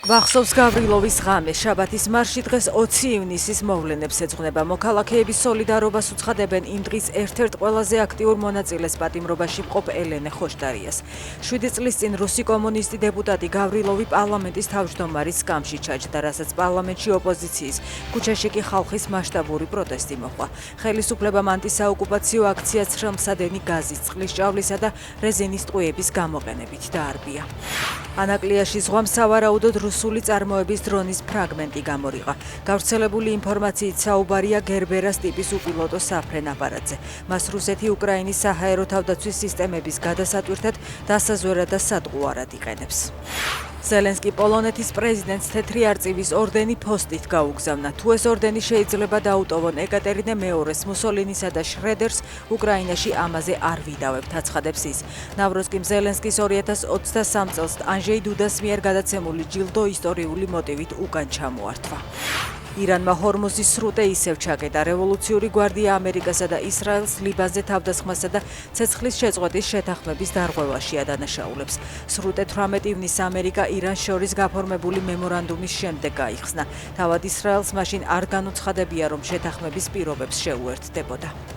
ვახსოვს გავრილოვის ღამე, შაბათის მარში დღეს 20 ივნისის მოვლენებს ეძღვნება. მოქალაქეების სოლიდარობას უცხადებენ იმ დღის ერთ-ერთ ყველაზე აქტიურ მონაწილეს პატიმრობაში მყოფ ელენე ხოშტარიას. 7 წლის წინ რუსი კომუნისტი დეპუტატი გავრილოვი პარლამენტის თავმჯდომარის სკამში ჩაჯდა, რასაც პარლამენტში ოპოზიციის, ქუჩაში კი ხალხის მასშტაბური პროტესტი მოჰყვა. ხელისუფლებამ ანტისაოკუპაციო აქციას ხელმსადენი გაზის, წყლის ჭავლისა და რეზინის ტყვიების გამოყენებით დაარბია. ანაკლიაში ზღვამ სავარაუდოდ რუსული წარმოების დრონის ფრაგმენტი გამორიყა. გავრცელებული ინფორმაციით საუბარია გერბერას ტიპის უპილოტო საფრენ აპარატზე. მას რუსეთი უკრაინის საჰაერო თავდაცვის სისტემების გადასატვირთად, დასაზვერად და სადყუარად იყენებს. ზელენსკი პოლონეთის პრეზიდენტს თეთრი არწივის ორდენი ფოსტით გაუგზავნა. თუ ეს ორდენი შეიძლება დაუტოვონ ეკატერინე მეორეს, მუსოლინისა და შრედერს, უკრაინაში ამაზე არ ვიდავებთ, აცხადებს ის. ნავროზკიმ ზელენსკის 2023 წელს ანჟეი დუდას მიერ გადაცემული ჯილდო ისტორიული მოტივით უკან ჩამოართვა. ირანმა ჰორმუზის სრუტე ისევ ჩაკეტა. რევოლუციური გვარდია ამერიკასა და ისრაელს ლიბანზე თავდასხმასა და ცეცხლის შეწყვეტის შეთანხმების დარღვევაშია დანაშაულებს. სრუტე 18 ივნისს ამერიკა ირანს შორის გაფორმებული მემორანდუმის შემდეგ გაიხსნა. თავად ისრაელს მაშინ არ განუცხადებია, რომ შეთანხმების პირობებს შეუერთდებოდა.